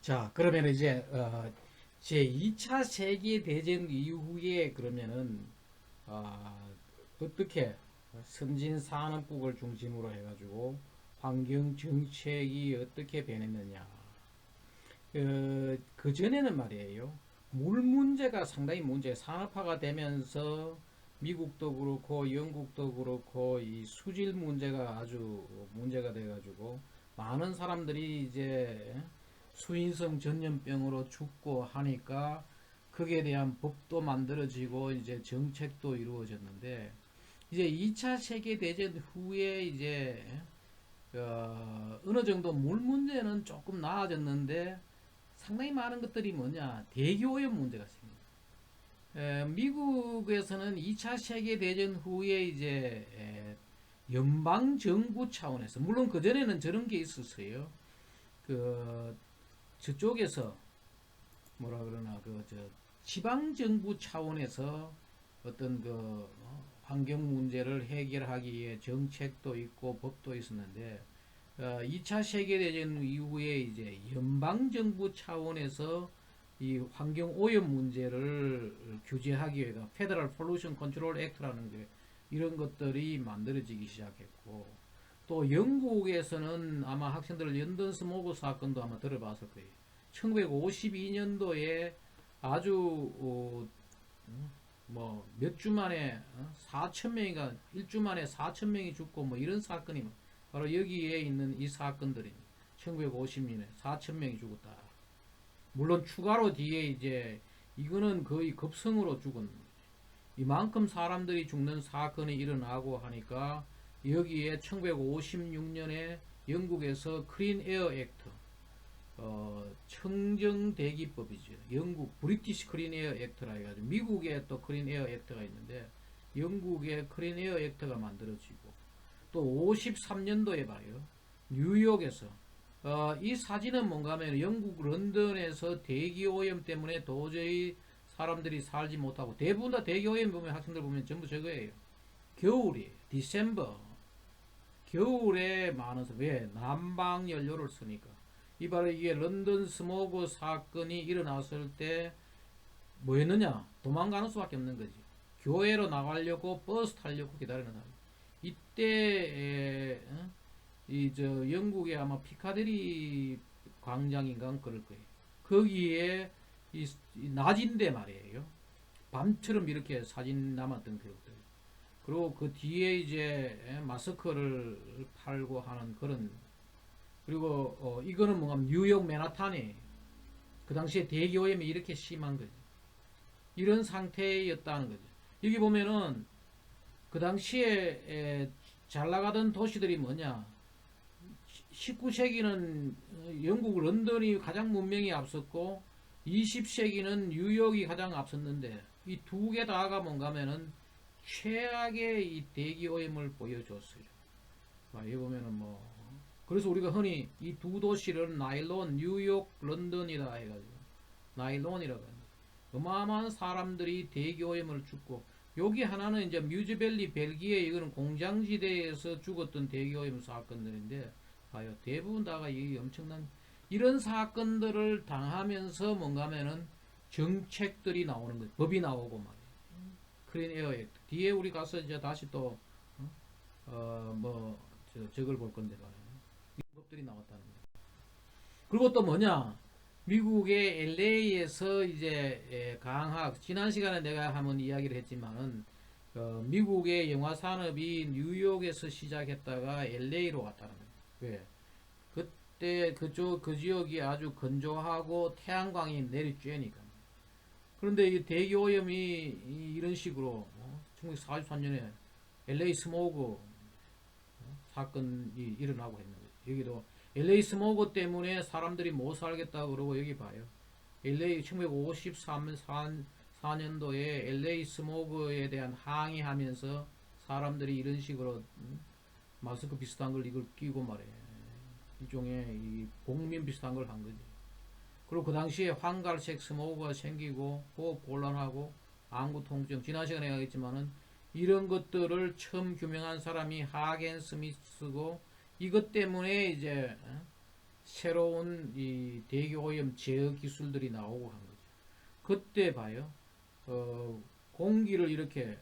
자, 그러면 이제 제 2차 세계 대전 이후에 그러면은 어떻게 선진 산업국을 중심으로 해가지고 환경 정책이 어떻게 변했느냐. 그 전에는 말이에요. 물 문제가 상당히 산업화가 되면서 미국도 그렇고 영국도 그렇고 이 수질 문제가 아주 문제가 돼가지고 많은 사람들이 이제 수인성 전염병으로 죽고 하니까 거기에 대한 법도 만들어지고 이제 정책도 이루어졌는데 이제 2차 세계 대전 후에 이제 어느 정도 물 문제는 조금 나아졌는데 상당히 많은 것들이 뭐냐 대기오염 문제가 생깁니다. 미국에서는 2차 세계 대전 후에 이제 연방 정부 차원에서 물론 그 전에는 저런 게 있었어요. 그 저쪽에서 뭐라 그러나 그 지방 정부 차원에서 어떤 환경 문제를 해결하기 위해 정책도 있고 법도 있었는데 2차 세계대전 이후에 이제 연방정부 차원에서 이 환경 오염 문제를 규제하기 위해서 페더럴 폴루션 컨트롤 액트라는 게 이런 것들이 만들어지기 시작했고 또 영국에서는 아마 학생들 런던 스모그 사건도 아마 들어봤을 거예요. 1952년도에 아주 뭐 몇 주 만에 4천 명이가 1주 만에 4천 명이 죽고 뭐 이런 사건이 바로 여기에 있는 이 사건들입니다. 1950년에 4천 명이 죽었다. 물론 추가로 뒤에 이제 이거는 거의 급성으로 죽은 이만큼 사람들이 죽는 사건이 일어나고 하니까 여기에 1956년에 영국에서 크린 에어 액트 청정대기법이죠. 영국 브리티시 크린 에어 액트라 해가지고 미국에 또 크린 에어 액트가 있는데 영국의 크린 에어 액트가 만들어지고 또 53년도에 봐요. 뉴욕에서 이 사진은 뭔가 하면 영국 런던에서 대기오염 때문에 도저히 사람들이 살지 못하고 대부분 다 대기오염 보면 학생들 보면 전부 저거예요. 겨울이 디셈버 겨울에 많아서 왜 난방 연료를 쓰니까 이 바로 이게 런던 스모그 사건이 일어났을 때 뭐였느냐 도망가는 수밖에 없는 거지. 교회로 나가려고 버스 타려고 기다리는 사람. 이때 이저 영국의 아마 피카데리 광장인가 그럴 거예요. 거기에 이 낮인데 말이에요. 밤처럼 이렇게 사진 남았던 기록들. 그리고 그 뒤에 이제 마스크를 팔고 하는 그런 그리고 이거는 뭔가 뉴욕 맨하탄이 그 당시에 대기오염이 이렇게 심한 거죠. 이런 상태였다는 거죠. 여기 보면은 그 당시에 잘 나가던 도시들이 뭐냐 19세기는 영국 런던이 가장 문명이 앞섰고 20세기는 뉴욕이 가장 앞섰는데 이 두 개 다가 뭔가 하면은 최악의 이 대기 오염을 보여줬어요. 여기 보면은 뭐 그래서 우리가 흔히 이 두 도시를 나일론, 뉴욕, 런던이라 해가지고 나일론이라고 합니다. 어마어마한 사람들이 대기 오염을 죽고 여기 하나는 이제 뮤즈밸리 벨기에 이거는 공장지대에서 죽었던 대기 오염 사건들인데 봐요. 대부분 다가 이 엄청난 이런 사건들을 당하면서 뭔가 하면은 정책들이 나오는 거예요. 법이 나오고 말이에요. 크린 에어 액트. 뒤에 우리 가서 이제 다시 또, 뭐, 저걸 볼 건데 말이에요. 이 법들이 나왔다는 거예요. 그리고 또 뭐냐? 미국의 LA에서 이제 강학, 지난 시간에 내가 한번 이야기를 했지만은, 미국의 영화 산업이 뉴욕에서 시작했다가 LA로 갔다는 거예요. 왜? 그때 그쪽 그 지역이 아주 건조하고 태양광이 내리쬐니까. 그런데 이 대기 오염이 이런 식으로 1943년에 LA 스모그 사건이 일어나고 했는 거예요. 여기도 LA 스모그 때문에 사람들이 못 살겠다 그러고 여기 봐요. LA 1954년도에 LA 스모그에 대한 항의하면서 사람들이 이런 식으로 마스크 비슷한 걸 이걸 끼고 말해. 일종의 이 복면 비슷한 걸 한 거지. 그리고 그 당시에 황갈색 스모그가 생기고 호흡 곤란하고 안구 통증 지난 시간에 얘기했지만은 이런 것들을 처음 규명한 사람이 하겐 스미스고 이것 때문에 이제 새로운 이 대기 오염 제어 기술들이 나오고 한 거죠. 그때 봐요. 공기를 이렇게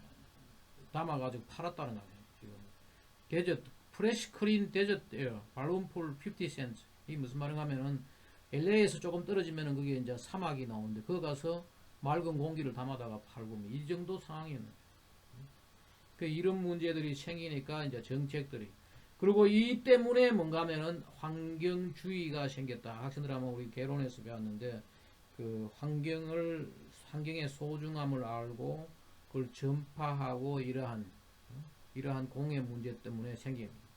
담아가지고 팔았다는 거 아니에요. 지금 데저트 프레시 크린 데저트 에어 발론풀 50센트. 이 무슨 말인가 하면은 LA에서 조금 떨어지면은 그게 이제 사막이 나오는데 그거 가서 맑은 공기를 담아다가 팔고 이 정도 상황이었는데 그 이런 문제들이 생기니까 이제 정책들이 그리고 이 때문에 뭔가 하면은 환경주의가 생겼다. 학생들 아마 우리 개론에서 배웠는데 그 환경의 소중함을 알고 그걸 전파하고 이러한 공해 문제 때문에 생깁니다.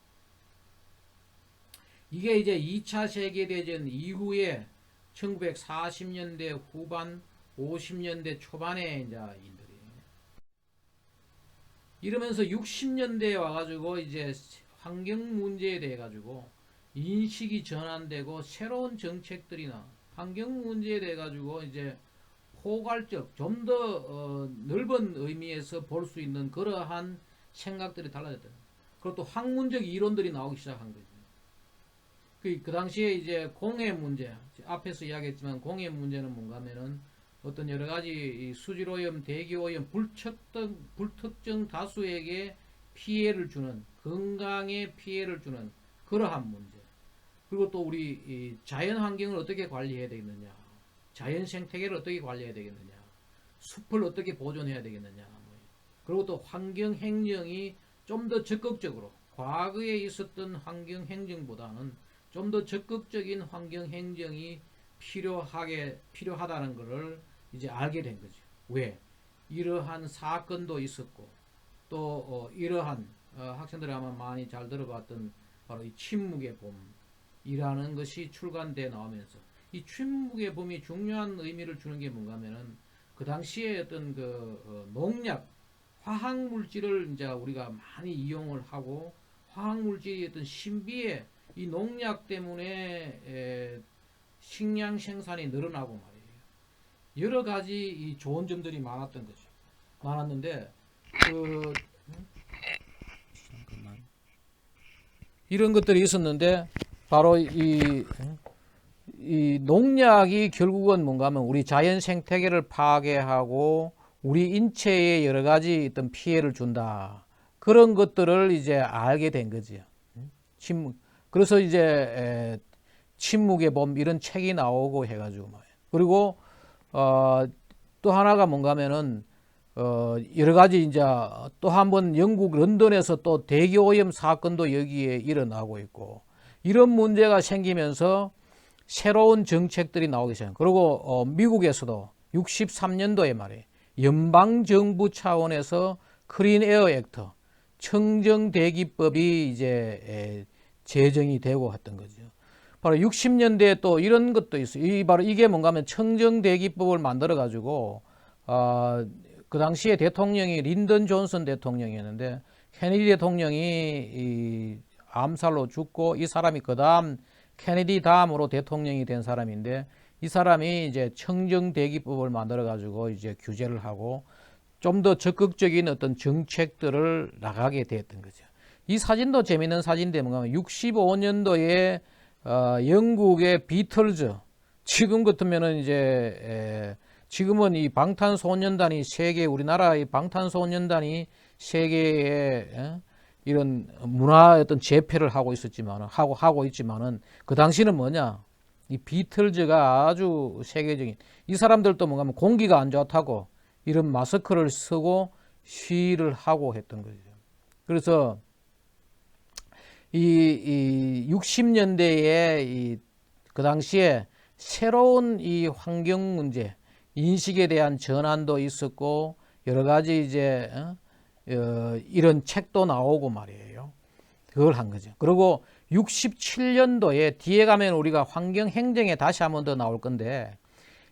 이게 이제 2차 세계대전 이후에 1940년대 후반 50년대 초반에 이제 이러면서 60년대에 와가지고 이제 환경 문제에 대해 가지고 인식이 전환되고 새로운 정책들이 환경 문제에 대해 가지고 이제 포괄적 좀 더 넓은 의미에서 볼 수 있는 그러한 생각들이 달라졌다. 그리고 또 학문적 이론들이 나오기 시작한 거죠. 그 당시에 이제 공해 문제 앞에서 이야기했지만 공해 문제는 뭔가 하면은 어떤 여러 가지 수질오염, 대기오염, 불특정 다수에게 피해를 주는 건강에 피해를 주는 그러한 문제. 그리고 또 우리 자연 환경을 어떻게 관리해야 되겠느냐, 자연 생태계를 어떻게 관리해야 되겠느냐, 숲을 어떻게 보존해야 되겠느냐. 그리고 또 환경 행정이 좀 더 적극적으로 과거에 있었던 환경 행정보다는 좀 더 적극적인 환경 행정이 필요하다는 것을 이제 알게 된 거죠. 왜? 이러한 사건도 있었고 또 이러한 학생들이 아마 많이 잘 들어봤던 바로 이 침묵의 봄이라는 것이 출간돼 나오면서 이 침묵의 봄이 중요한 의미를 주는 게 뭔가 하면은 그 당시에 어떤 농약, 화학 물질을 이제 우리가 많이 이용을 하고 화학 물질이 어떤 신비의 이 농약 때문에 식량 생산이 늘어나고 말이에요. 여러 가지 이 좋은 점들이 많았던 거죠. 많았는데 이런 것들이 있었는데 바로 이 농약이 결국은 뭔가 하면 우리 자연 생태계를 파괴하고 우리 인체에 여러 가지 어떤 피해를 준다. 그런 것들을 이제 알게 된 거지요. 그래서 이제 침묵의 봄 이런 책이 나오고 해가지고 말이에요. 그리고 또 하나가 뭔가 하면은 여러 가지 이제 또 한번 영국 런던에서 또 대기 오염 사건도 여기에 일어나고 있고 이런 문제가 생기면서 새로운 정책들이 나오기 시작해요. 그리고 미국에서도 63년도에 말이에요. 연방정부 차원에서 클린 에어 액트, 청정대기법이 이제 제정이 되고 했던 거죠. 바로 60년대에 또 이런 것도 있어요. 바로 이게 뭔가 하면 청정대기법을 만들어 가지고 그 당시에 대통령이 린던 존슨 대통령이었는데 케네디 대통령이 암살로 죽고 이 사람이 그 다음 케네디 다음으로 대통령이 된 사람인데 이 사람이 이제 청정대기법을 만들어 가지고 이제 규제를 하고 좀 더 적극적인 어떤 정책들을 나가게 됐던 거죠. 이 사진도 재미있는 사진인데 뭔가 65년도에 영국의 비틀즈 지금 같으면은 이제 지금은 이 방탄소년단이 세계 우리나라의 방탄소년단이 세계에 이런 문화 어떤 재패를 하고 있었지만은 하고 있지만은 그 당시는 뭐냐 이 비틀즈가 아주 세계적인 이 사람들도 뭔가 공기가 안 좋다고 이런 마스크를 쓰고 시위를 하고 했던 거죠. 그래서 이 60년대에 그 당시에 새로운 이 환경 문제 인식에 대한 전환도 있었고 여러 가지 이제 이런 책도 나오고 말이에요. 그걸 한 거죠. 그리고 67년도에 뒤에 가면 우리가 환경 행정에 다시 한번 더 나올 건데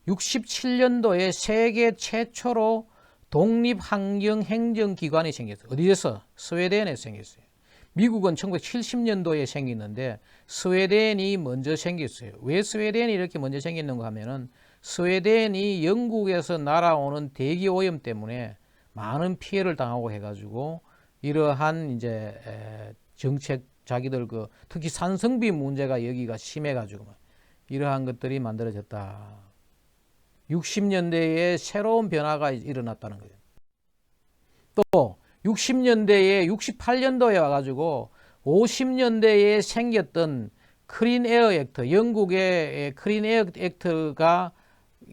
67년도에 세계 최초로 독립 환경 행정 기관이 생겼어요. 어디에서? 스웨덴에서 생겼어요. 미국은 1970년도에 생겼는데 스웨덴이 먼저 생겼어요. 왜 스웨덴이 이렇게 먼저 생겼는가 하면은 스웨덴이 영국에서 날아오는 대기 오염 때문에 많은 피해를 당하고 해가지고 이러한 이제 정책 자기들 특히 산성비 문제가 여기가 심해가지고 이러한 것들이 만들어졌다. 60년대에 새로운 변화가 일어났다는 거예요. 또 60년대에 68년도에 와가지고 50년대에 생겼던 클린 에어 액트, 영국의 클린 에어 액트가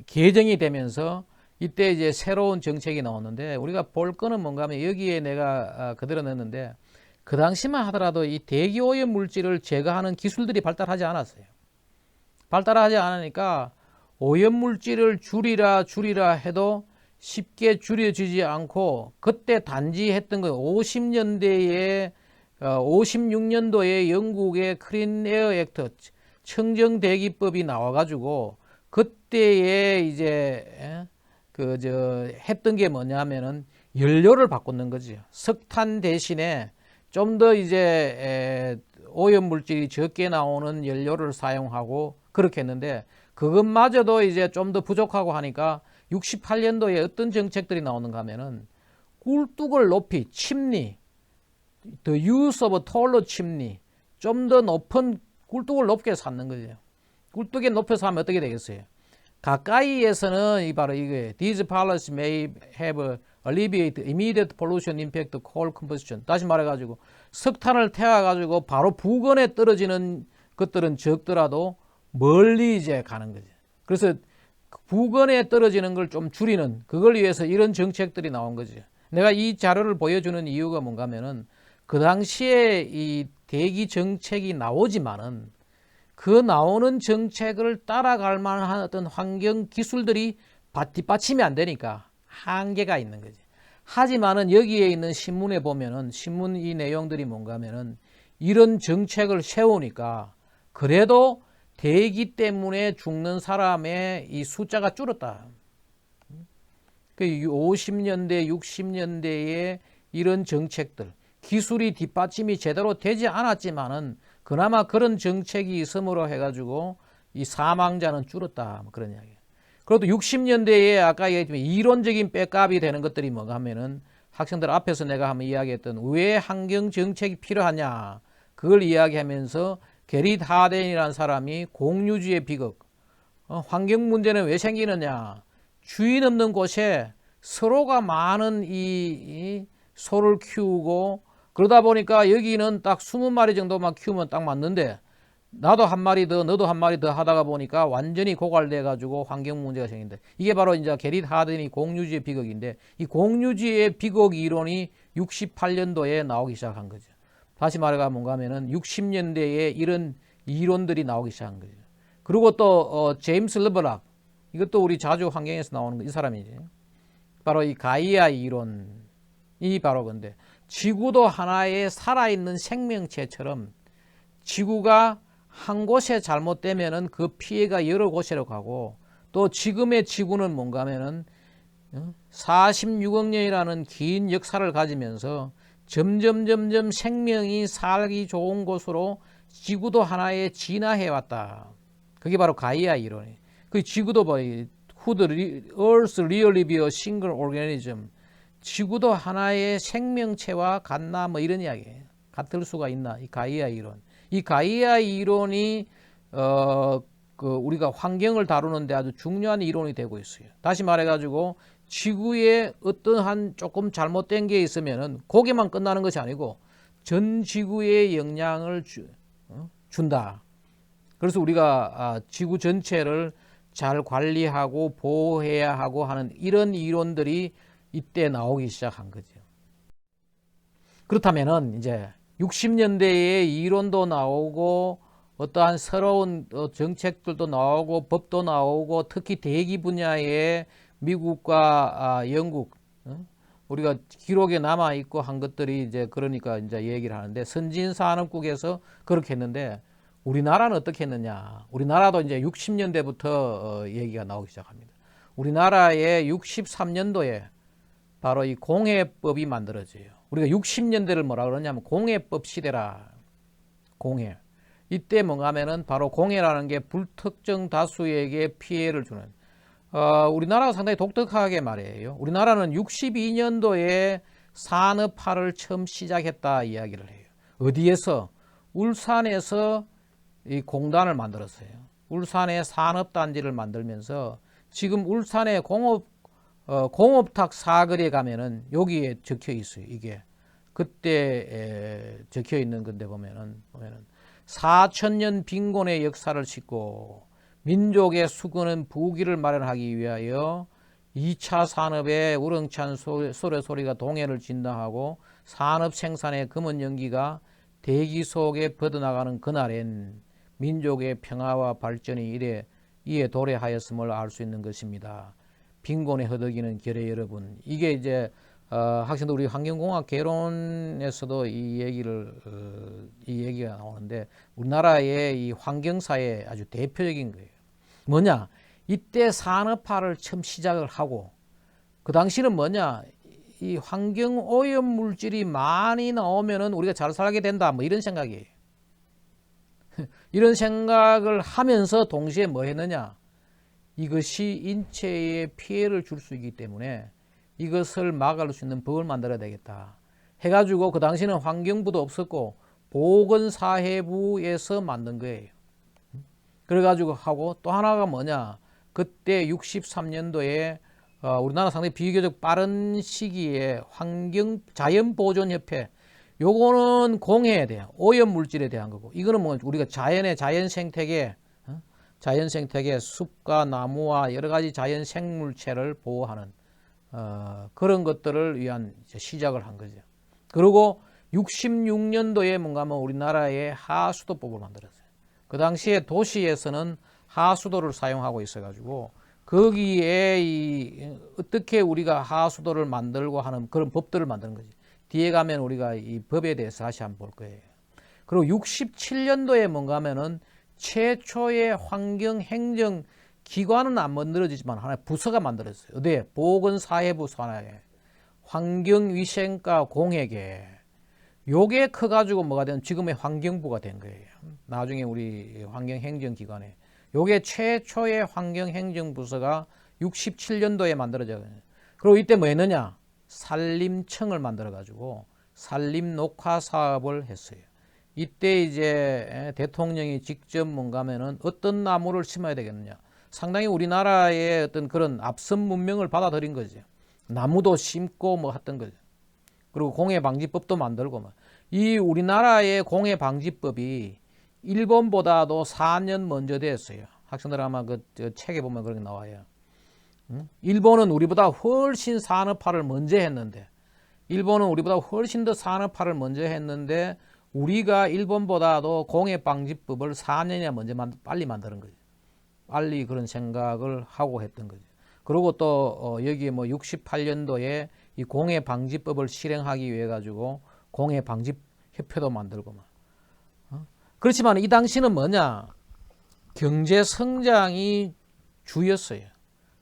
개정이 되면서 이때 이제 새로운 정책이 나왔는데, 우리가 볼 거는 뭔가 하면 여기에 내가 그대로 넣었는데, 그 당시만 하더라도 이 대기 오염 물질을 제거하는 기술들이 발달하지 않았어요. 발달하지 않으니까 오염 물질을 줄이라 해도 쉽게 줄여지지 않고, 그때 단지 했던 거 50년대에 56년도에 영국의 클린 에어 액트 청정 대기법이 나와가지고 그때에 이제 했던 게 뭐냐면은 연료를 바꾸는 거죠. 석탄 대신에 좀 더 이제 오염 물질이 적게 나오는 연료를 사용하고 그렇게 했는데, 그것마저도 이제 좀 더 부족하고 하니까 68년도에 어떤 정책들이 나오는가 하면은 꿀뚝을 높이 침니, the use of taller chimney, 좀 더 높은 꿀뚝을 높게 쌓는 거죠. 꿀뚝에 높여서 하면 어떻게 되겠어요? 가까이에서는 바로 이거예요. These policies may have alleviate immediate pollution impact of coal composition. 다시 말해가지고 석탄을 태워가지고 바로 부근에 떨어지는 것들은 적더라도 멀리 이제 가는 거죠. 그래서 부근에 떨어지는 걸 좀 줄이는, 그걸 위해서 이런 정책들이 나온 거죠. 내가 이 자료를 보여주는 이유가 뭔가 하면은 그 당시에 이 대기 정책이 나오지만은 그 나오는 정책을 따라갈 만한 어떤 환경 기술들이 뒷받침이 안 되니까 한계가 있는 거지. 하지만은 여기에 있는 신문에 보면은 신문 이 내용들이 뭔가 하면은 이런 정책을 세우니까 그래도 대기 때문에 죽는 사람의 이 숫자가 줄었다. 그 50년대, 60년대에 이런 정책들, 기술이 뒷받침이 제대로 되지 않았지만은 그나마 그런 정책이 있음으로 해가지고 이 사망자는 줄었다. 그런 이야기예요. 그래도 60년대에 아까 얘기했지만 이론적인 백업이 되는 것들이 뭔가 하면은 학생들 앞에서 내가 한번 이야기했던 왜 환경 정책이 필요하냐, 그걸 이야기하면서 게리 하덴이라는 사람이 공유주의 비극, 환경 문제는 왜 생기느냐, 주인 없는 곳에 서로가 많은 이 소를 키우고 그러다 보니까 여기는 딱 20마리 정도만 키우면 딱 맞는데 나도 한 마리 더 너도 한 마리 더 하다가 보니까 완전히 고갈돼 가지고 환경 문제가 생긴다. 이게 바로 이제 게리 하덴이 공유주의 비극인데, 이 공유주의 비극 이론이 68년도에 나오기 시작한 거죠. 다시 말해가 뭔가 하면은 60년대에 이런 이론들이 나오기 시작한 거죠. 그리고 또 제임스 르브락, 이것도 우리 자주 환경에서 나오는 이 사람이지. 바로 이 가이아 이론이 바로 건데, 지구도 하나의 살아있는 생명체처럼 지구가 한 곳에 잘못되면은 그 피해가 여러 곳으로 가고, 또 지금의 지구는 뭔가 하면은 46억 년이라는 긴 역사를 가지면서 점점 생명이 살기 좋은 곳으로 지구도 하나의 진화해 왔다. 그게 바로 가이아 이론이에요. 그 지구도 뭐 Would Earth really be a single organism? 지구도 하나의 생명체와 같나 뭐 이런 이야기예요. 같을 수가 있나? 이 가이아 이론. 이 가이아 이론이 우리가 환경을 다루는데 아주 중요한 이론이 되고 있어요. 다시 말해가지고 지구에 어떠한 조금 잘못된 게 있으면은 거기만 끝나는 것이 아니고 전 지구에 영향을 준다. 그래서 우리가 지구 전체를 잘 관리하고 보호해야 하고 하는 이런 이론들이 이때 나오기 시작한 거죠. 그렇다면은 이제 60년대에 이론도 나오고 어떠한 새로운 정책들도 나오고 법도 나오고, 특히 대기 분야에 미국과 영국, 우리가 기록에 남아 있고 한 것들이 이제 그러니까 이제 얘기를 하는데, 선진산업국에서 그렇게 했는데 우리나라는 어떻게 했느냐? 우리나라도 이제 60년대부터 얘기가 나오기 시작합니다. 우리나라에 63년도에 바로 이 공해법이 만들어져요. 우리가 60년대를 뭐라 그러냐면 공해법 시대라. 공해. 이때 뭔가 하면은 바로 공해라는 게 불특정 다수에게 피해를 주는, 우리나라가 상당히 독특하게 말이에요. 우리나라는 62년도에 산업화를 처음 시작했다 이야기를 해요. 어디에서? 울산에서 이 공단을 만들었어요. 울산에 산업단지를 만들면서 지금 울산의 공업탁 사거리에 가면은 여기에 적혀 있어요. 이게 그때 적혀 있는 건데 보면은 4천년 빈곤의 역사를 싣고 민족의 수고는 부귀를 마련하기 위하여 2차 산업의 우렁찬 소래 소리가 동해를 진동하고 산업 생산의 검은 연기가 대기 속에 뻗어나가는 그날엔 민족의 평화와 발전이 이에 도래하였음을 알 수 있는 것입니다. 빈곤에 허덕이는 결의 여러분. 이게 이제 학생들 우리 환경공학 개론에서도 이 얘기가 나오는데 우리나라의 이 환경사의 아주 대표적인 거예요. 뭐냐? 이때 산업화를 처음 시작을 하고 그 당시는 뭐냐? 이 환경 오염 물질이 많이 나오면은 우리가 잘 살게 된다. 뭐 이런 생각이에요. 이런 생각을 하면서 동시에 뭐 했느냐? 이것이 인체에 피해를 줄 수 있기 때문에 이것을 막을 수 있는 법을 만들어야 되겠다 해가지고 그 당시는 환경부도 없었고 보건사회부에서 만든 거예요. 그래가지고 하고 또 하나가 뭐냐? 그때 63년도에 우리나라 상당히 비교적 빠른 시기에 자연보존협회 요거는 공해에 대한 오염 물질에 대한 거고 이거는 뭐 우리가 자연 생태계 숲과 나무와 여러 가지 자연 생물체를 보호하는 그런 것들을 위한 시작을 한 거죠. 그리고 66년도에 뭔가 하면 우리나라의 하수도법을 만들었어요. 그 당시에 도시에서는 하수도를 사용하고 있어가지고 거기에 어떻게 우리가 하수도를 만들고 하는 그런 법들을 만드는 거지. 뒤에 가면 우리가 이 법에 대해서 다시 한번 볼 거예요. 그리고 67년도에 뭔가 하면은 최초의 환경행정 기관은 안 만들어지지만 하나의 부서가 만들어졌어요. 어디에? 보건사회부 산하에 환경위생과 공회계 요게 커가지고 뭐가 된 지금의 환경부가 된 거예요. 나중에 우리 환경행정기관에 요게 최초의 환경행정부서가 67년도에 만들어져요. 그리고 이때 뭐 했느냐? 산림청을 만들어가지고 산림녹화 사업을 했어요. 이때 이제 대통령이 직접 뭔가 하면은 어떤 나무를 심어야 되겠느냐. 상당히 우리나라의 어떤 그런 앞선 문명을 받아들인 거죠. 나무도 심고 뭐 했던 거죠. 그리고 공해방지법도 만들고 뭐. 이 우리나라의 공해방지법이 일본보다도 4년 먼저 됐어요. 학생들 아마 그 책에 보면 그렇게 나와요. 일본은 우리보다 훨씬 산업화를 먼저 했는데 우리가 일본보다도 공해방지법을 4년이나 먼저 빨리 만드는 거죠. 빨리 그런 생각을 하고 했던 거죠. 그리고 또 여기 뭐 68년도에 이 공해방지법을 실행하기 위해 가지고 공해방지협회도 만들고 막. 그렇지만 이 당시는 뭐냐? 경제 성장이 주였어요.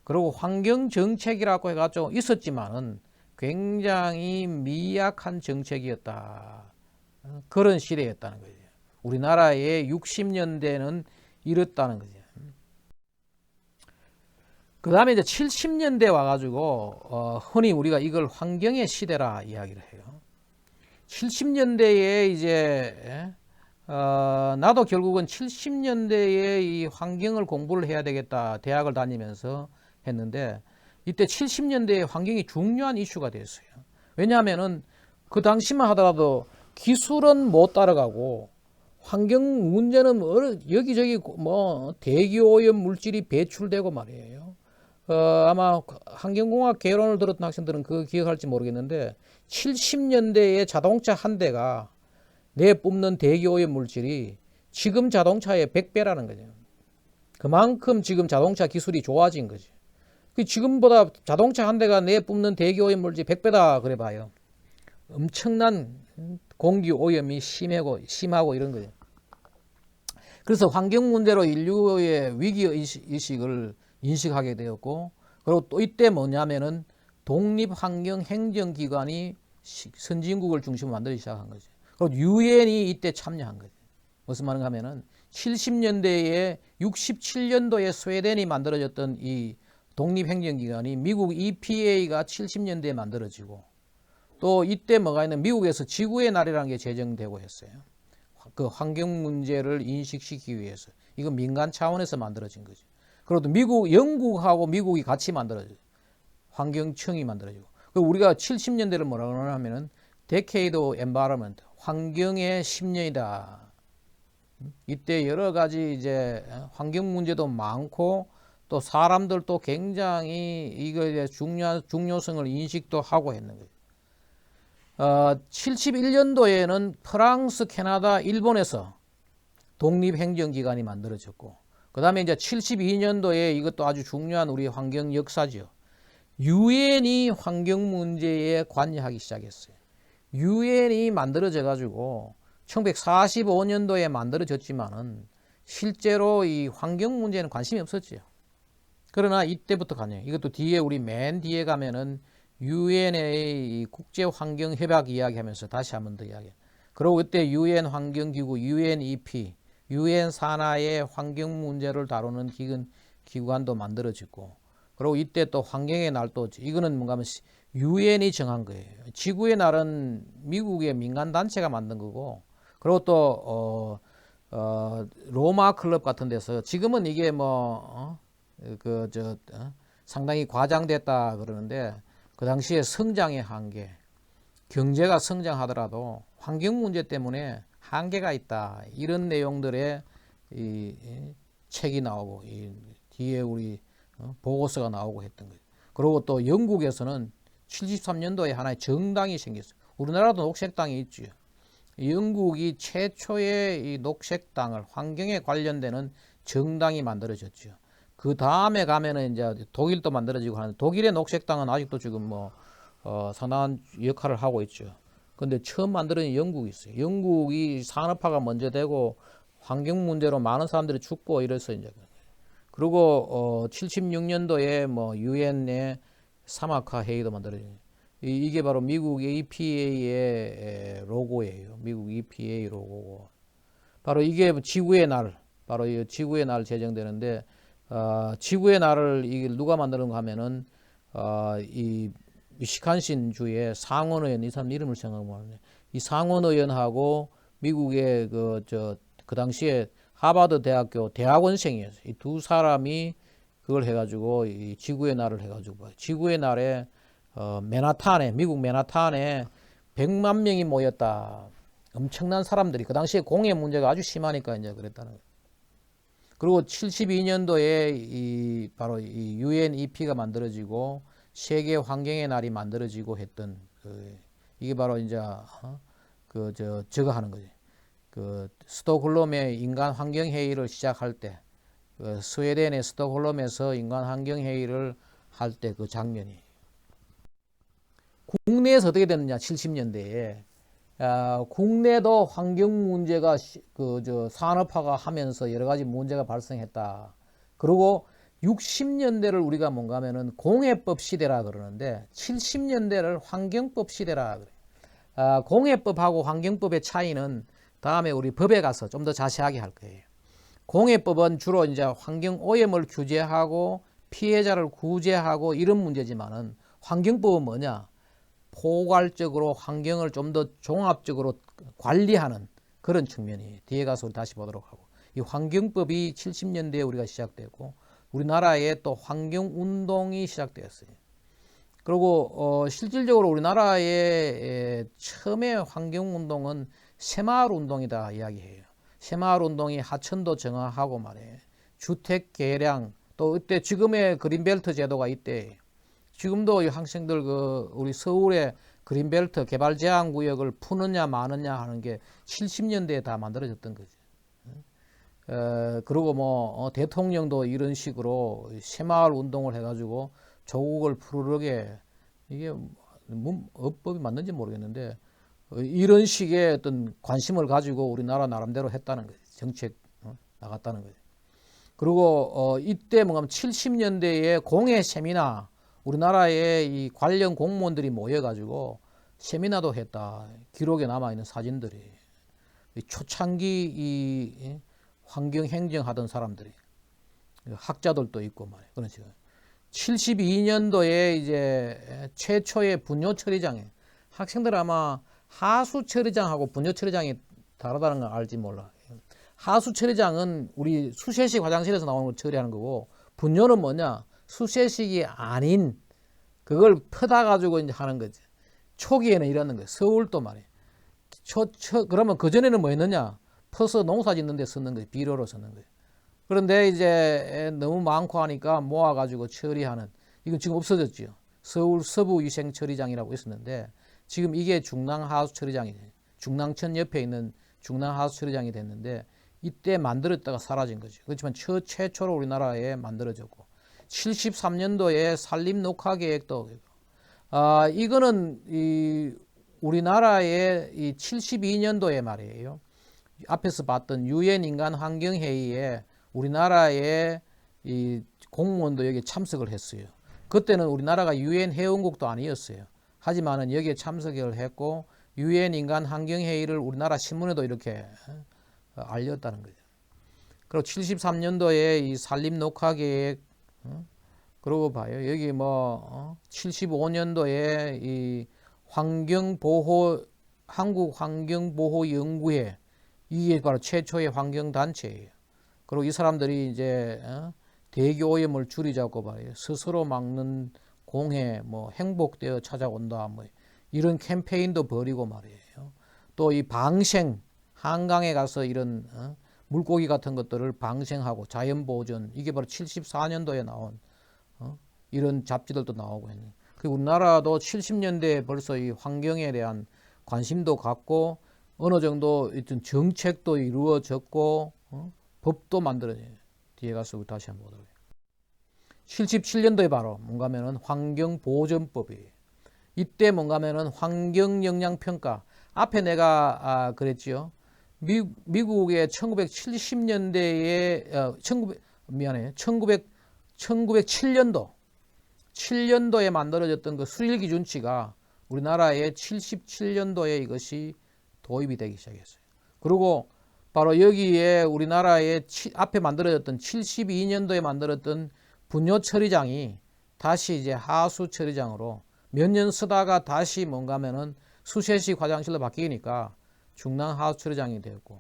그리고 환경정책이라고 해가지고 있었지만은 굉장히 미약한 정책이었다. 그런 시대였다는 거죠. 우리나라의 60년대는 이렇다는 거죠. 그 다음에 이제 70년대 와가지고 흔히 우리가 이걸 환경의 시대라 이야기를 해요. 70년대에 이제 나도 결국은 70년대에 이 환경을 공부를 해야 되겠다 대학을 다니면서 했는데 이때 70년대에 환경이 중요한 이슈가 됐어요. 왜냐하면은 그 당시만 하더라도 기술은 못 따라가고 환경 문제는 여기저기 뭐 대기오염 물질이 배출되고 말이에요. 아마 환경공학 개론을 들었던 학생들은 그거 기억할지 모르겠는데 70년대에 자동차 한 대가 내뿜는 대기오염 물질이 지금 자동차의 100배라는 거죠. 그만큼 지금 자동차 기술이 좋아진 거지. 지금보다 자동차 한 대가 내뿜는 대기오염 물질 100배다 그래 봐요. 엄청난 공기오염이 심하고 이런 거예요. 그래서 환경 문제로 인류의 위기의식을 인식하게 되었고 그리고 또 이때 뭐냐면은 독립환경행정기관이 선진국을 중심으로 만들기 시작한 거죠. 그리고 유엔이 이때 참여한 거죠. 무슨 말인가 하면은 70년대에 67년도에 스웨덴이 만들어졌던 이 독립행정기관이 미국 EPA가 70년대에 만들어지고 또 이때 뭐가 있는 미국에서 지구의 날이라는 게 제정되고 했어요. 그 환경 문제를 인식시키기 위해서. 이건 민간 차원에서 만들어진 거죠. 그래도 영국하고 미국이 같이 만들어져요. 환경청이 만들어지고. 우리가 70년대를 뭐라고 하냐면은 Decade of Environment, 환경의 10년이다. 이때 여러 가지 이제 환경 문제도 많고 또 사람들도 굉장히 이거에 중요성을 인식도 하고 했는 거예요. 71년도에는 프랑스, 캐나다, 일본에서 독립행정기관이 만들어졌고, 그 다음에 이제 72년도에 이것도 아주 중요한 우리 환경 역사죠. 유엔이 환경 문제에 관여하기 시작했어요. 유엔이 만들어져 가지고 1945년도에 만들어졌지만은 실제로 이 환경 문제는 관심이 없었죠. 그러나 이때부터 관여해요. 이것도 뒤에 우리 맨 뒤에 가면은 유엔의 국제환경협약 이야기하면서 다시 한 번 더 이야기해요. 그리고 그때 유엔 환경기구, UNEP, 유엔 산하의 환경 문제를 다루는 기관도 만들어지고, 그리고 이때 또 환경의 날도, 이거는 뭔가 하면 유엔이 정한 거예요. 지구의 날은 미국의 민간 단체가 만든 거고, 그리고 또 로마 클럽 같은 데서 지금은 이게 상당히 과장됐다 그러는데, 그 당시에 성장의 한계, 경제가 성장하더라도 환경 문제 때문에 한계가 있다, 이런 내용들의 이 책이 나오고, 이 뒤에 우리 보고서가 나오고 했던 거예요. 그리고 또 영국에서는 73년도에 하나의 정당이 생겼어요. 우리나라도 녹색당이 있죠. 영국이 최초의 이 녹색당을, 환경에 관련되는 정당이 만들어졌죠. 그 다음에 가면은 이제 독일도 만들어지고 하는데, 독일의 녹색당은 아직도 지금 상당한 역할을 하고 있죠. 근데 처음 만들어진 영국이 있어요. 영국이 산업화가 먼저 되고 환경 문제로 많은 사람들이 죽고 이래서 이제. 그리고 76년도에 유엔의 사막화 회의도 만들어져요. 이게 바로 미국 EPA의 로고예요. 미국 EPA 로고고. 바로 이게 지구의 날, 바로 이 지구의 날 제정되는데, 지구의 날을 이게 누가 만드는가 하면은 이 미시간신 주의 상원 의원, 이 사람 이름을 생각하면, 이 상원 의원하고 미국의 그 당시에 하버드 대학교 대학원생이었어요. 이 두 사람이 그걸 해가지고 이 지구의 날을 해가지고, 지구의 날에 맨하탄에, 미국 맨하탄에 100만 명이 모였다. 엄청난 사람들이, 그 당시에 공해 문제가 아주 심하니까 이제 그랬다는 거예요. 그리고 72년도에 바로 이 UNEP가 만들어지고 세계 환경의 날이 만들어지고 했던 이게 바로 이제 저거 하는 거지. 그 스톡홀름의 인간 환경 회의를 시작할 때, 스웨덴의 스톡홀름에서 인간 환경 회의를 할 때 그 장면이. 국내에서 어떻게 됐느냐? 70년대에 국내도 환경 문제가 산업화가 하면서 여러 가지 문제가 발생했다. 그리고 60년대를 우리가 뭔가 하면은 공해법 시대라 그러는데, 70년대를 환경법 시대라 그래요. 공해법하고 환경법의 차이는 다음에 우리 법에 가서 좀 더 자세하게 할 거예요. 공해법은 주로 이제 환경 오염을 규제하고 피해자를 구제하고 이런 문제지만은, 환경법은 뭐냐? 포괄적으로 환경을 좀 더 종합적으로 관리하는 그런 측면이 뒤에 가서 우리 다시 보도록 하고, 이 환경법이 70년대에 우리가 시작되고 우리나라에 또 환경운동이 시작되었어요. 그리고 실질적으로 우리나라의 처음에 환경운동은 새마을운동이다 이야기해요. 새마을운동이 하천도 정화하고 말이에요. 주택 개량, 또 이때 지금의 그린벨트 제도가 이때, 지금도 이 학생들 우리 서울의 그린벨트 개발 제한 구역을 푸느냐 마느냐 하는 게 70년대에 다 만들어졌던 거죠. 그리고 대통령도 이런 식으로 새마을 운동을 해가지고 조국을 푸르르게, 이게 어법이 맞는지 모르겠는데 이런 식의 어떤 관심을 가지고 우리나라 나름대로 했다는 거죠. 정책 나갔다는 거죠. 그리고 이때 뭔가 70년대에 공해 세미나, 우리나라의 이 관련 공무원들이 모여가지고 세미나도 했다. 기록에 남아있는 사진들이. 초창기 이 환경 행정하던 사람들이, 학자들도 있고 말이에요. 그런 식으로. 72년도에 이제 최초의 분뇨 처리장에, 학생들 아마 하수 처리장하고 분뇨 처리장이 다르다는 걸 알지 몰라. 하수 처리장은 우리 수세식 화장실에서 나오는 걸 처리하는 거고, 분뇨는 뭐냐? 수세식이 아닌 그걸 퍼다 가지고 이제 하는 거지. 초기에는 이러는 거예요. 서울도 말이에요. 그러면 그전에는 뭐 했느냐? 퍼서 농사 짓는 데 쓰는 거예요. 비료로 쓰는 거예요. 그런데 이제 너무 많고 하니까 모아가지고 처리하는, 이건 지금 없어졌죠. 서울 서부위생처리장이라고 있었는데, 지금 이게 중랑하수처리장이에요. 중랑천 옆에 있는 중랑하수처리장이 됐는데, 이때 만들었다가 사라진 거죠. 그렇지만 최초로 우리나라에 만들어졌고, 73년도에 산림녹화계획도, 이거는 우리나라의 이 72년도에 말이에요. 앞에서 봤던 유엔 인간 환경 회의에 우리나라의 이 공무원도 여기에 참석을 했어요. 그때는 우리나라가 유엔 회원국도 아니었어요. 하지만은 여기에 참석을 했고, 유엔 인간 환경 회의를 우리나라 신문에도 이렇게 알렸다는 거죠. 그리고 73년도에 이 산림 녹화 계획, 그러고 봐요. 여기 뭐 75년도에 이 환경보호, 한국환경보호연구회, 이게 바로 최초의 환경단체예요. 그리고 이 사람들이 이제 대기오염을 줄이자고 봐요. 스스로 막는 공해, 뭐 행복되어 찾아온다, 뭐 이런 캠페인도 벌이고 말이에요. 또 이 방생, 한강에 가서 이런 물고기 같은 것들을 방생하고 자연보존, 이게 바로 74년도에 나온 이런 잡지들도 나오고 있는. 그리고 우리나라도 70년대에 벌써 이 환경에 대한 관심도 갖고 어느 정도 어떤 정책도 이루어졌고 법도 만들어져요. 뒤에 가서 다시 한번 보도록 해요. 77년도에 바로 뭔가 하면은 환경보전법이에요. 이때 뭔가 하면은 환경영향평가. 앞에 내가 그랬지요. 미국의 1970년대에 1907년도에 만들어졌던 그 수질기준치가 우리나라에 77년도에 이것이 도입이 되기 시작했어요. 그리고 바로 여기에 우리나라의 앞에 만들어졌던 72년도에 만들었던 분뇨처리장이 다시 이제 하수처리장으로 몇 년 쓰다가 다시 뭔가 하면은 수세식 화장실로 바뀌니까 중랑하수처리장이 되었고,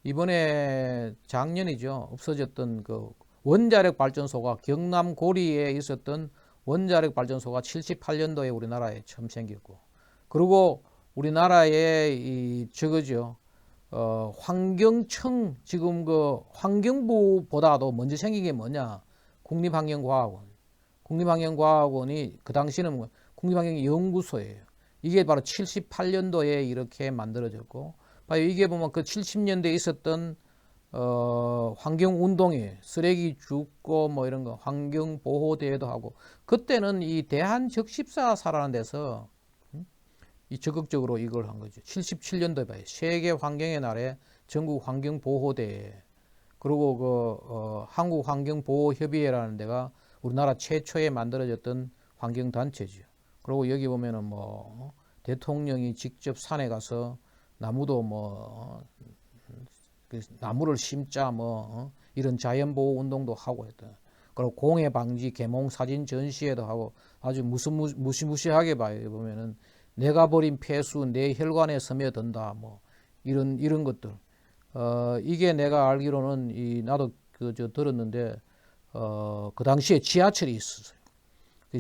이번에 작년이죠. 없어졌던 그 원자력 발전소가 경남 고리에 있었던 원자력 발전소가 78년도에 우리나라에 처음 생겼고, 그리고 우리나라에 이 저거죠. 환경청, 지금 그 환경부보다도 먼저 생긴 게 뭐냐? 국립환경과학원. 국립환경과학원이 그 당시는 국립환경연구소예요. 이게 바로 78년도에 이렇게 만들어졌고, 봐요. 이게 보면 그 70년대에 있었던 환경운동에 쓰레기 줍고 뭐 이런 거 환경보호대회도 하고, 그때는 이 대한적십사사라는 데서 이 적극적으로 이걸 한 거죠. 77년도에 봐요. 세계 환경의 날에 전국 환경보호대회, 그리고 그 한국환경보호협의회라는 데가 우리나라 최초에 만들어졌던 환경단체죠. 그리고 여기 보면은 뭐 대통령이 직접 산에 가서 나무도 뭐 나무를 심자 뭐 이런 자연보호 운동도 하고 했다. 그리고 공해 방지 계몽 사진 전시회도 하고 아주 무시무시하게 봐요. 보면은 내가 버린 폐수 내 혈관에 스며든다 뭐 이런 것들. 이게 내가 알기로는 나도 들었는데 그 당시에 지하철이 있었어요.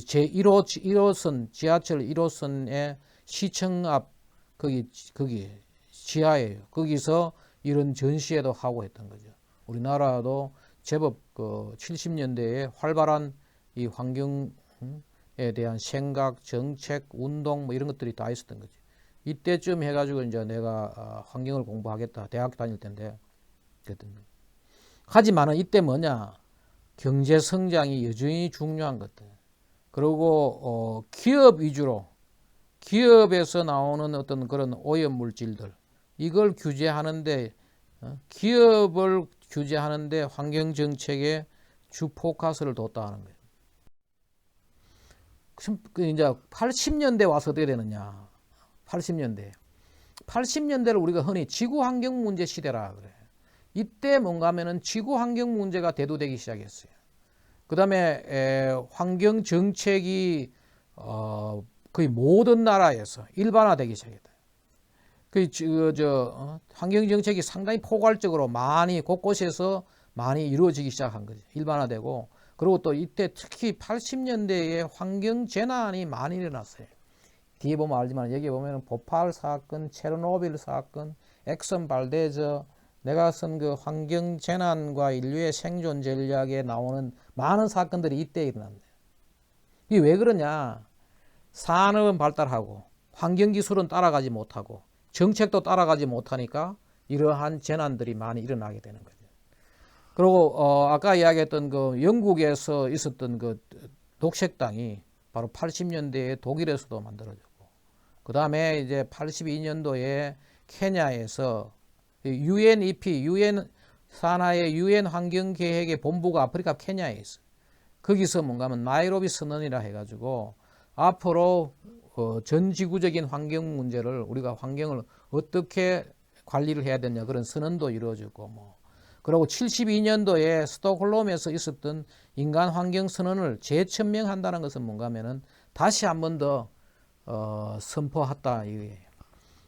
제 1호선 지하철 1호선의 시청 앞 거기 지하예요. 거기서 이런 전시회도 하고 했던 거죠. 우리나라도 제법 그 70년대에 활발한 이 환경에 대한 생각, 정책, 운동 뭐 이런 것들이 다 있었던 거죠. 이때쯤 해가지고 이제 내가 환경을 공부하겠다 대학 다닐 때인데 그랬던 거예요. 하지만은 이때 뭐냐, 경제 성장이 여전히 중요한 것들. 그리고 기업 위주로 기업에서 나오는 어떤 그런 오염 물질들 이걸 규제하는데 기업을 규제하는데 환경 정책에 주 포커스를 뒀다는 거예요. 이제 80년대 와서 어떻게 되느냐? 80년대를 우리가 흔히 지구 환경 문제 시대라 그래. 이때 뭔가 하면은 지구 환경 문제가 대두되기 시작했어요. 그 다음에 환경 정책이 거의 모든 나라에서 일반화되기 시작했다. 환경 정책이 상당히 포괄적으로 많이 곳곳에서 많이 이루어지기 시작한 거죠. 일반화되고. 그리고 또 이때 특히 80년대에 환경 재난이 많이 일어났어요. 뒤에 보면 알지만 여기 보면 보팔 사건, 체르노빌 사건, 엑선 발데저, 내가 쓴 그 환경 재난과 인류의 생존 전략에 나오는 많은 사건들이 이때 일어납니다. 이게 왜 그러냐? 산업은 발달하고 환경 기술은 따라가지 못하고 정책도 따라가지 못하니까 이러한 재난들이 많이 일어나게 되는 거죠. 그리고 아까 이야기했던 그 영국에서 있었던 그 녹색당이 바로 80년대에 독일에서도 만들어졌고, 그 다음에 이제 82년도에 케냐에서 UNEP, UN 산하의 UN 환경 계획의 본부가 아프리카 케냐에 있어요. 거기서 뭔가 하면 나이로비 선언이라 해가지고 앞으로 전 지구적인 환경 문제를 우리가 환경을 어떻게 관리를 해야 되냐 그런 선언도 이루어졌고 뭐 그리고 72년도에 스톡홀름에서 있었던 인간 환경 선언을 재천명한다는 것은 뭔가 하면은 다시 한 번 더 선포했다 이거예요.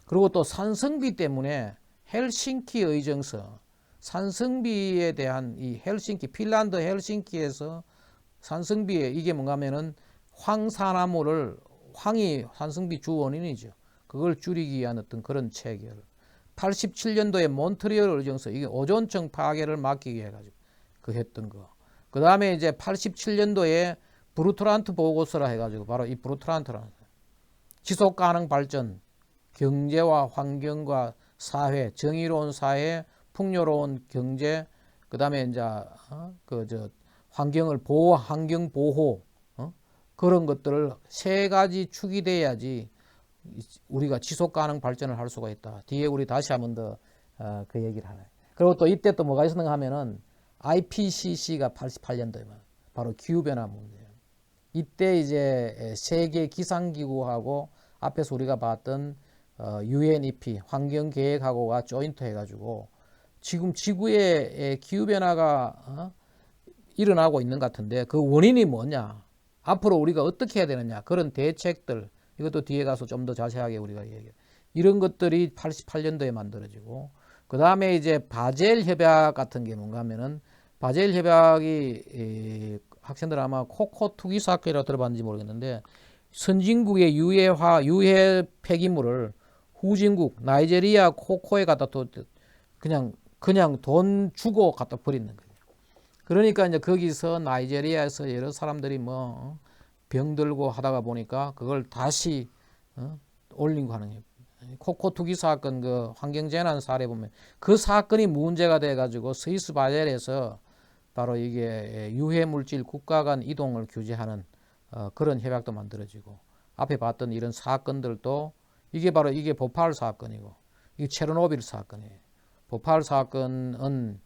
그리고 또 산성비 때문에 헬싱키 의정서, 산성비에 대한 이 헬싱키, 핀란드 헬싱키에서 산성비에 이게 뭔가 하면은 황산화물을 황이 산성비 주 원인이죠. 그걸 줄이기 위한 어떤 그런 체결. 87년도에 몬트리올 의정서, 이게 오존층 파괴를 막기 위해 가지고 그 했던 거. 그 다음에 이제 87년도에 브루트란트 보고서라 해가지고 바로 이 브루트란트라는 지속 가능 발전, 경제와 환경과 사회, 정의로운 사회, 풍요로운 경제, 그 다음에 이제 환경을 보호, 환경 보호 그런 것들을 세 가지 축이 돼야지 우리가 지속 가능 발전을 할 수가 있다. 뒤에 우리 다시 한번 더 그 얘기를 하네. 그리고 또 이때 또 뭐가 있었는가 하면은 IPCC가 88년도에 바로 기후 변화 문제. 이때 이제 세계 기상기구하고 앞에서 우리가 봤던 UNEP 환경 계획하고가 조인트 해가지고 지금 지구의 기후 변화가 일어나고 있는 것 같은데 그 원인이 뭐냐? 앞으로 우리가 어떻게 해야 되느냐? 그런 대책들 이것도 뒤에 가서 좀 더 자세하게 우리가 얘기해. 이런 것들이 88년도에 만들어지고 그 다음에 이제 바젤 협약 같은 게 뭔가 하면은 바젤 협약이 학생들 아마 코코 투기 사건이라고 들어봤는지 모르겠는데 선진국의 유해 폐기물을 후진국 나이제리아 코코에 갖다 또 그냥 돈 주고 갖다 버리는 거예요. 그러니까 이제 거기서 나이제리아에서 여러 사람들이 뭐 병들고 하다가 보니까 그걸 다시 올린 거 하는 거예요. 코코 투기 사건 그 환경재난 사례 보면 그 사건이 문제가 돼가지고 스위스 바젤에서 바로 이게 유해 물질 국가 간 이동을 규제하는 그런 협약도 만들어지고 앞에 봤던 이런 사건들도 이게 바로 이게 보팔 사건이고 이게 체르노빌 사건이에요. 보팔 사건은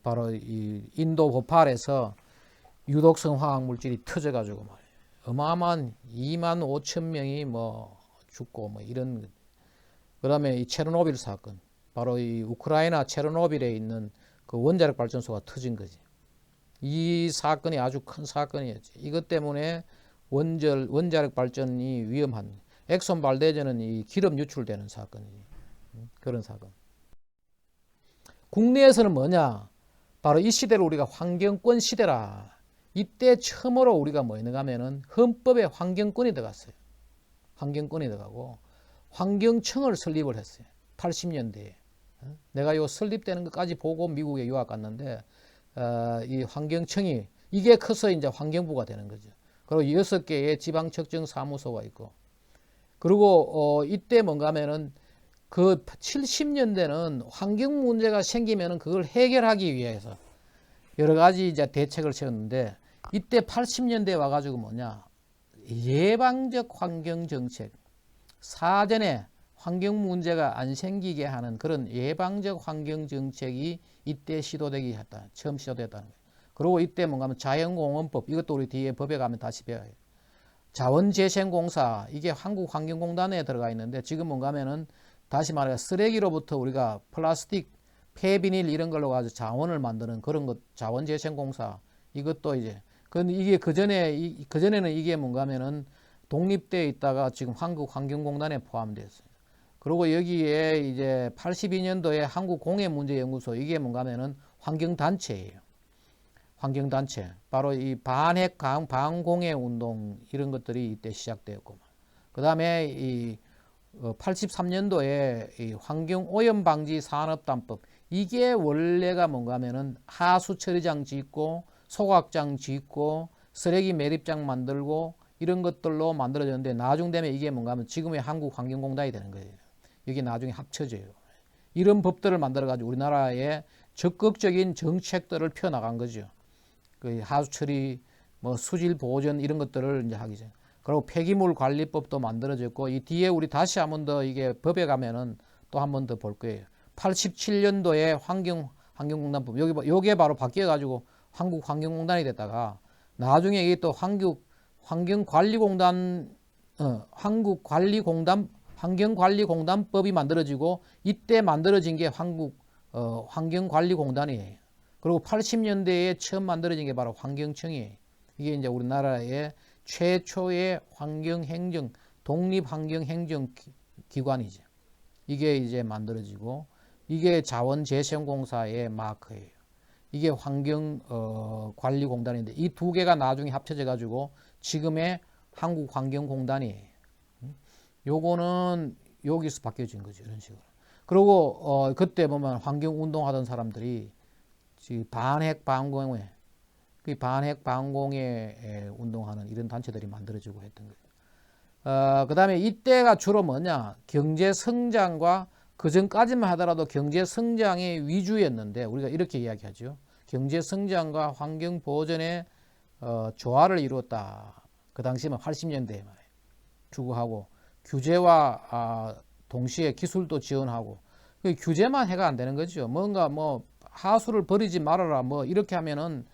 바로 이 인도 보팔에서 유독성 화학 물질이 터져가지고 말이에요. 어마어마한 2만 5천 명이 뭐 죽고 뭐 이런. 그다음에 이 체르노빌 사건, 바로 이 우크라이나 체르노빌에 있는 그 원자력 발전소가 터진 거지. 이 사건이 아주 큰 사건이었지. 이것 때문에 원자력 발전이 위험한. 엑손 발데저는 이 기름 유출되는 사건이지. 그런 사건. 국내에서는 뭐냐? 바로 이 시대를 우리가 환경권 시대라. 이때 처음으로 우리가 뭐 있는가 하면은 헌법에 환경권이 들어갔어요. 환경권이 들어가고 환경청을 설립을 했어요. 80년대에. 내가 이 설립되는 것까지 보고 미국에 유학 갔는데 이 환경청이 이게 커서 이제 환경부가 되는 거죠. 그리고 6개의 지방측정사무소가 있고 그리고 이때 뭔가 하면은 그 70년대는 환경 문제가 생기면은 그걸 해결하기 위해서 여러 가지 이제 대책을 세웠는데 이때 80년대에 와가지고 뭐냐 예방적 환경 정책 사전에 환경 문제가 안 생기게 하는 그런 예방적 환경 정책이 이때 시도되기 했다. 처음 시도됐다는 거예요. 그리고 이때 뭔가 하면 자연공원법 이것도 우리 뒤에 법에 가면 다시 배워요. 자원재생공사 이게 한국환경공단에 들어가 있는데 지금 뭔가 하면은 다시 말해 쓰레기로부터 우리가 플라스틱 폐비닐 이런 걸로 가지고 자원을 만드는 그런 것 자원재생공사 이것도 이제 근데 이게 그전에는 이게 뭔가 하면은 독립되어 있다가 지금 한국환경공단에 포함되어 있어요. 그리고 여기에 이제 82년도에 한국공해문제연구소, 이게 뭔가 하면은 환경단체예요. 환경단체. 바로 이 반핵 반공해 운동 이런 것들이 이때 시작되었고, 그 다음에 이 83년도에 이 환경오염방지 산업단법, 이게 원래가 뭔가 하면은 하수 처리장 짓고 소각장 짓고 쓰레기 매립장 만들고 이런 것들로 만들어졌는데, 나중 되면 이게 뭔가 하면 지금의 한국환경공단이 되는 거예요. 이게 나중에 합쳐져요. 이런 법들을 만들어 가지고 우리나라에 적극적인 정책들을 펴 나간 거죠. 그 하수 처리, 뭐 수질 보존 이런 것들을 이제 하기 전. 그리고 폐기물 관리법도 만들어졌고, 이 뒤에 우리 다시 한 번 더 이게 법에 가면은 또 한 번 더 볼 거예요. 87년도에 환경공단법, 요게 바로 바뀌어 가지고 한국환경공단이 됐다가, 나중에 이게 또 환경관리공단, 환경관리공단법이 만들어지고, 이때 만들어진 게 환경관리공단이에요. 그리고 80년대에 처음 만들어진 게 바로 환경청이에요. 이게 이제 우리나라의 최초의 환경행정, 독립환경행정기관이죠. 이게 이제 만들어지고, 이게 자원재생공사의 마크예요. 이게 환경관리공단인데, 이 두 개가 나중에 합쳐져 가지고 지금의 한국환경공단이에요. 요거는 여기서 바뀌어진 거죠. 이런 식으로. 그리고 그때 보면 환경운동하던 사람들이 반핵 반공해, 그 반핵 반공해 운동하는 이런 단체들이 만들어지고 했던 거예요. 그 다음에 이때가 주로 뭐냐, 경제 성장과 그 전까지만 하더라도 경제 성장의 위주였는데, 우리가 이렇게 이야기하죠. 경제 성장과 환경 보전의 조화를 이루었다. 그 당시면 80년대에 말이에요. 추구하고, 규제와 동시에 기술도 지원하고. 그 규제만 해가 안 되는 거죠. 뭔가 뭐 하수를 버리지 말아라 뭐 이렇게 하면은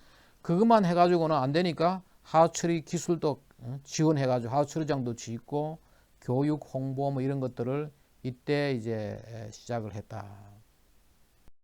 그것만 해가지고는 안 되니까, 하수처리 기술도 지원해가지고 하수처리장도 짓고 교육 홍보 뭐 이런 것들을 이때 이제 시작을 했다.